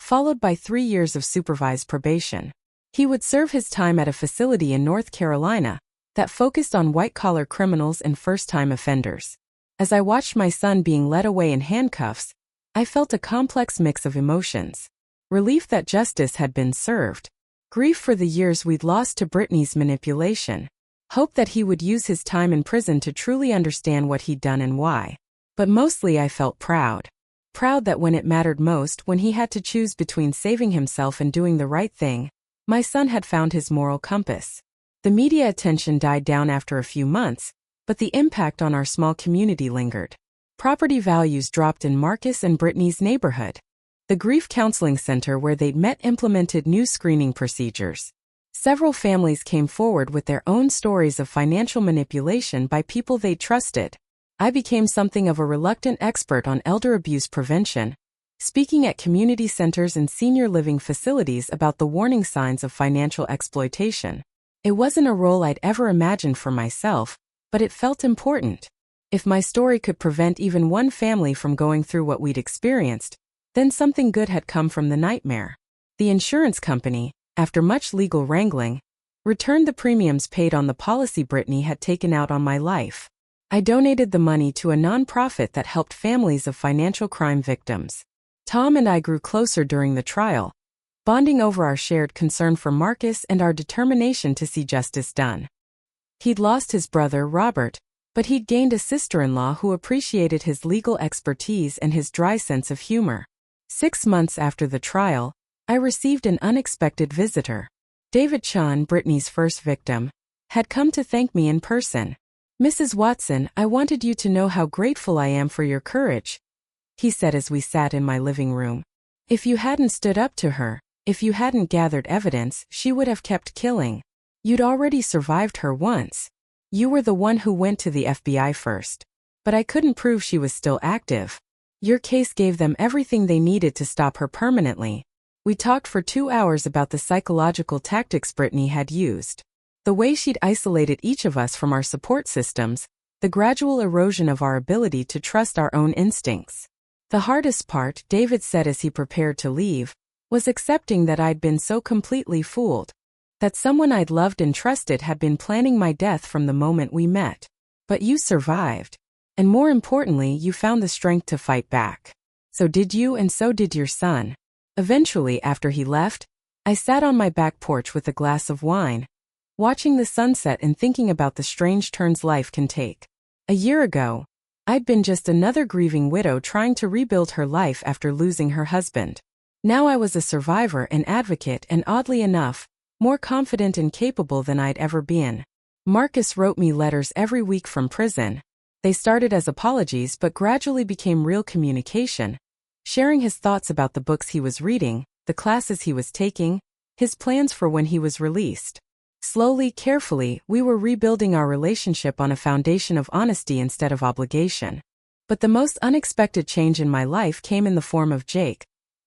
followed by 3 years of supervised probation. He would serve his time at a facility in North Carolina that focused on white-collar criminals and first-time offenders. As I watched my son being led away in handcuffs, I felt a complex mix of emotions. Relief that justice had been served, grief for the years we'd lost to Brittany's manipulation, hope that he would use his time in prison to truly understand what he'd done and why. But mostly I felt proud. Proud that when it mattered most, when he had to choose between saving himself and doing the right thing, my son had found his moral compass. The media attention died down after a few months, but the impact on our small community lingered. Property values dropped in Marcus and Brittany's neighborhood. The grief counseling center where they'd met implemented new screening procedures. Several families came forward with their own stories of financial manipulation by people they trusted. I became something of a reluctant expert on elder abuse prevention, speaking at community centers and senior living facilities about the warning signs of financial exploitation. It wasn't a role I'd ever imagined for myself, but it felt important. If my story could prevent even one family from going through what we'd experienced, then something good had come from the nightmare. The insurance company, after much legal wrangling, returned the premiums paid on the policy Brittany had taken out on my life. I donated the money to a nonprofit that helped families of financial crime victims. Tom and I grew closer during the trial, bonding over our shared concern for Marcus and our determination to see justice done. He'd lost his brother, Robert, but he'd gained a sister-in-law who appreciated his legal expertise and his dry sense of humor. 6 months after the trial, I received an unexpected visitor. David Chun, Brittany's first victim, had come to thank me in person. "Mrs. Watson, I wanted you to know how grateful I am for your courage," he said as we sat in my living room. "If you hadn't stood up to her, if you hadn't gathered evidence, she would have kept killing. You'd already survived her once. You were the one who went to the FBI first. But I couldn't prove she was still active. Your case gave them everything they needed to stop her permanently." We talked for 2 hours about the psychological tactics Brittany had used. The way she'd isolated each of us from our support systems, the gradual erosion of our ability to trust our own instincts. The hardest part, David said as he prepared to leave, was accepting that I'd been so completely fooled. That someone I'd loved and trusted had been planning my death from the moment we met. But you survived. And more importantly, you found the strength to fight back. So did you, and so did your son. Eventually, after he left, I sat on my back porch with a glass of wine, watching the sunset and thinking about the strange turns life can take. A year ago, I'd been just another grieving widow trying to rebuild her life after losing her husband. Now I was a survivor, an advocate, and oddly enough, more confident and capable than I'd ever been. Marcus wrote me letters every week from prison. They started as apologies but gradually became real communication, sharing his thoughts about the books he was reading, the classes he was taking, his plans for when he was released. Slowly, carefully, we were rebuilding our relationship on a foundation of honesty instead of obligation. But the most unexpected change in my life came in the form of Jake,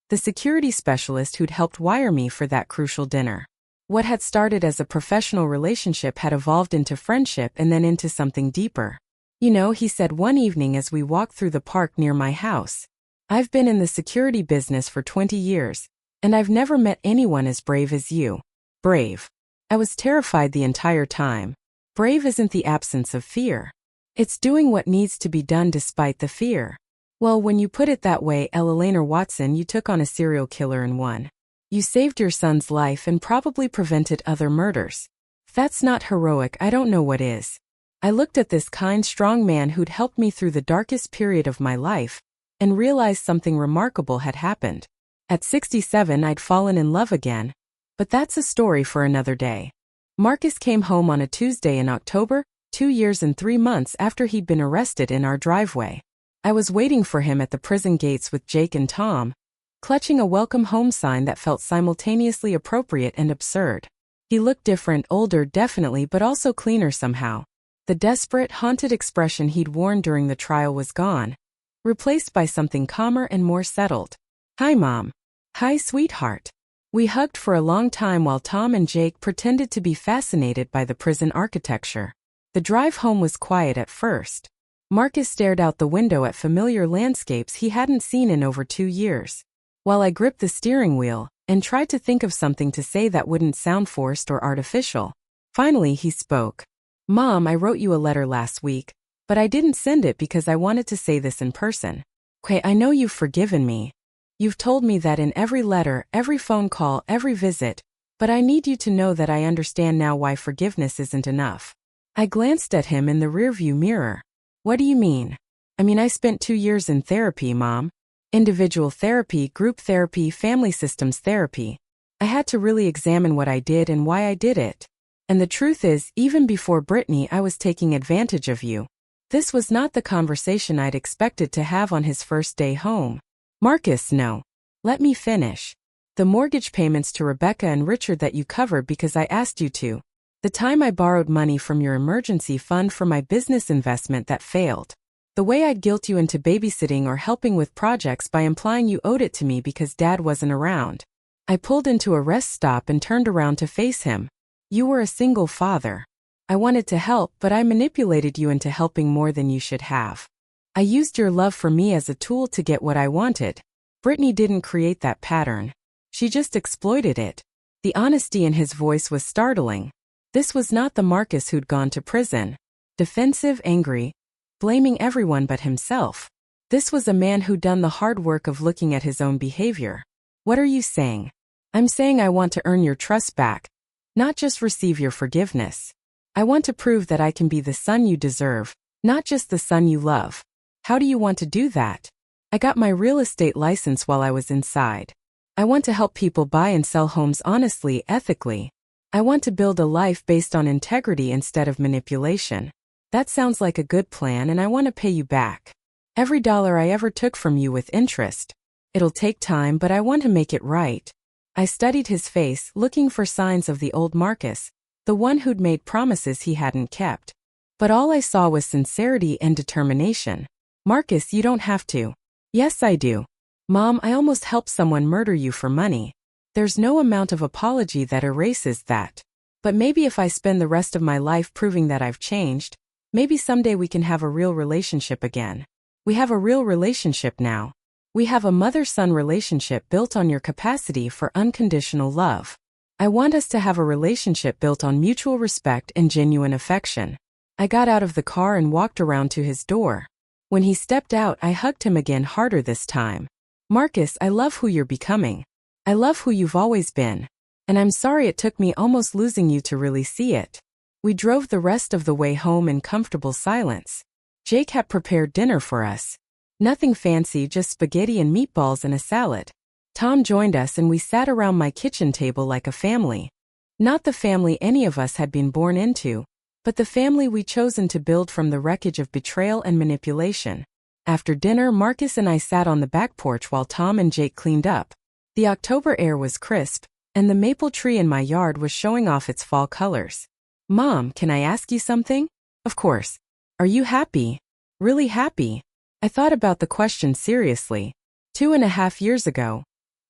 the security specialist who'd helped wire me for that crucial dinner. What had started as a professional relationship had evolved into friendship and then into something deeper. "You know," he said one evening as we walked through the park near my house, "I've been in the security business for 20 years, and I've never met anyone as brave as you." Brave. I was terrified the entire time. Brave isn't the absence of fear. It's doing what needs to be done despite the fear. Well, when you put it that way, Eleanor Watson, you took on a serial killer and won. You saved your son's life and probably prevented other murders. If that's not heroic, I don't know what is. I looked at this kind, strong man who'd helped me through the darkest period of my life, and realized something remarkable had happened. At 67, I'd fallen in love again. But that's a story for another day. Marcus came home on a Tuesday in October, 2 years and 3 months after he'd been arrested in our driveway. I was waiting for him at the prison gates with Jake and Tom, clutching a welcome home sign that felt simultaneously appropriate and absurd. He looked different, older definitely, but also cleaner somehow. The desperate, haunted expression he'd worn during the trial was gone, replaced by something calmer and more settled. "Hi, Mom." "Hi, sweetheart." We hugged for a long time while Tom and Jake pretended to be fascinated by the prison architecture. The drive home was quiet at first. Marcus stared out the window at familiar landscapes he hadn't seen in over 2 years. while I gripped the steering wheel and tried to think of something to say that wouldn't sound forced or artificial. Finally, he spoke. Mom, I wrote you a letter last week, but I didn't send it because I wanted to say this in person. Okay, I know you've forgiven me. You've told me that in every letter, every phone call, every visit, but I need you to know that I understand now why forgiveness isn't enough. I glanced at him in the rearview mirror. What do you mean? I mean, I spent 2 years in therapy, Mom. Individual therapy, group therapy, family systems therapy. I had to really examine what I did and why I did it. And the truth is, even before Brittany, I was taking advantage of you. This was not the conversation I'd expected to have on his first day home. Marcus, no. Let me finish. The mortgage payments to Rebecca and Richard that you covered because I asked you to. The time I borrowed money from your emergency fund for my business investment that failed. The way I'd guilt you into babysitting or helping with projects by implying you owed it to me because Dad wasn't around. I pulled into a rest stop and turned around to face him. You were a single father. I wanted to help, but I manipulated you into helping more than you should have. I used your love for me as a tool to get what I wanted. Brittany didn't create that pattern. She just exploited it. The honesty in his voice was startling. This was not the Marcus who'd gone to prison. Defensive, angry, blaming everyone but himself. This was a man who'd done the hard work of looking at his own behavior. What are you saying? I'm saying I want to earn your trust back, not just receive your forgiveness. I want to prove that I can be the son you deserve, not just the son you love. How do you want to do that? I got my real estate license while I was inside. I want to help people buy and sell homes honestly, ethically. I want to build a life based on integrity instead of manipulation. That sounds like a good plan, and I want to pay you back. Every dollar I ever took from you with interest. It'll take time, but I want to make it right. I studied his face, looking for signs of the old Marcus, the one who'd made promises he hadn't kept. But all I saw was sincerity and determination. Marcus, you don't have to. Yes, I do. Mom, I almost helped someone murder you for money. There's no amount of apology that erases that. But maybe if I spend the rest of my life proving that I've changed, maybe someday we can have a real relationship again. We have a real relationship now. We have a mother-son relationship built on your capacity for unconditional love. I want us to have a relationship built on mutual respect and genuine affection. I got out of the car and walked around to his door. When he stepped out, I hugged him again, harder this time. Marcus, I love who you're becoming. I love who you've always been. And I'm sorry it took me almost losing you to really see it. We drove the rest of the way home in comfortable silence. Jake had prepared dinner for us. Nothing fancy, just spaghetti and meatballs and a salad. Tom joined us and we sat around my kitchen table like a family. Not the family any of us had been born into, but the family we chosen to build from the wreckage of betrayal and manipulation. After dinner, Marcus and I sat on the back porch while Tom and Jake cleaned up. The October air was crisp, and the maple tree in my yard was showing off its fall colors. Mom, can I ask you something? Of course. Are you happy? Really happy? I thought about the question seriously. 2.5 years ago,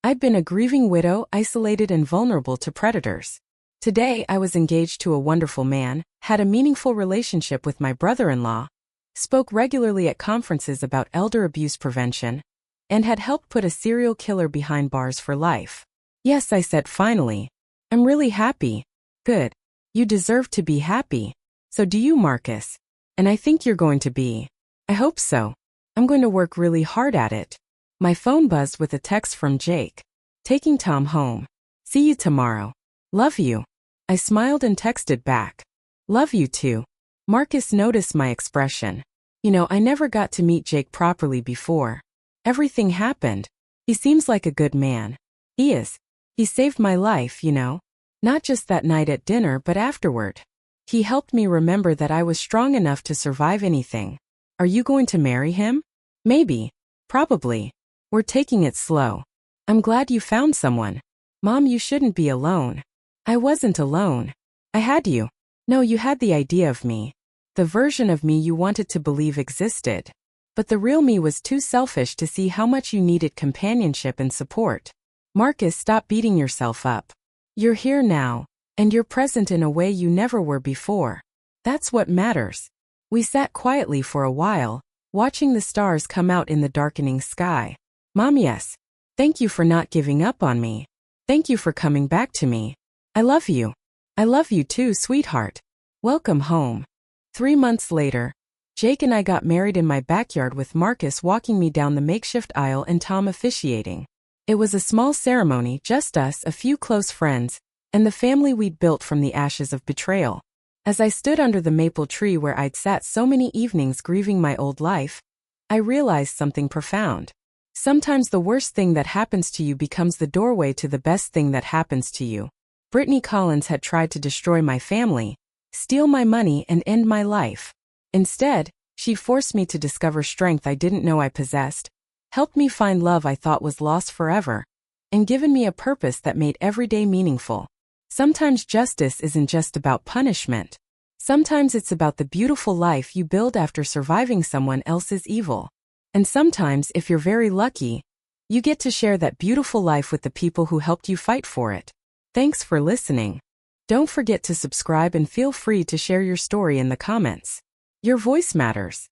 I'd been a grieving widow, isolated and vulnerable to predators. Today, I was engaged to a wonderful man, had a meaningful relationship with my brother-in-law, spoke regularly at conferences about elder abuse prevention, and had helped put a serial killer behind bars for life. Yes, I said finally. I'm really happy. Good. You deserve to be happy. So do you, Marcus. And I think you're going to be. I hope so. I'm going to work really hard at it. My phone buzzed with a text from Jake. Taking Tom home. See you tomorrow. Love you. I smiled and texted back. Love you too. Marcus noticed my expression. You know, I never got to meet Jake properly before. Everything happened. He seems like a good man. He is. He saved my life, you know. Not just that night at dinner, but afterward. He helped me remember that I was strong enough to survive anything. Are you going to marry him? Maybe. Probably. We're taking it slow. I'm glad you found someone. Mom, you shouldn't be alone. I wasn't alone. I had you. No, you had the idea of me. The version of me you wanted to believe existed. But the real me was too selfish to see how much you needed companionship and support. Marcus, stop beating yourself up. You're here now, and you're present in a way you never were before. That's what matters. We sat quietly for a while, watching the stars come out in the darkening sky. Mom, yes. Thank you for not giving up on me. Thank you for coming back to me. I love you. I love you too, sweetheart. Welcome home. 3 months later, Jake and I got married in my backyard with Marcus walking me down the makeshift aisle and Tom officiating. It was a small ceremony, just us, a few close friends, and the family we'd built from the ashes of betrayal. As I stood under the maple tree where I'd sat so many evenings grieving my old life, I realized something profound. Sometimes the worst thing that happens to you becomes the doorway to the best thing that happens to you. Brittany Collins had tried to destroy my family, steal my money, and end my life. Instead, she forced me to discover strength I didn't know I possessed, helped me find love I thought was lost forever, and given me a purpose that made every day meaningful. Sometimes justice isn't just about punishment. Sometimes it's about the beautiful life you build after surviving someone else's evil. And sometimes, if you're very lucky, you get to share that beautiful life with the people who helped you fight for it. Thanks for listening. Don't forget to subscribe and feel free to share your story in the comments. Your voice matters.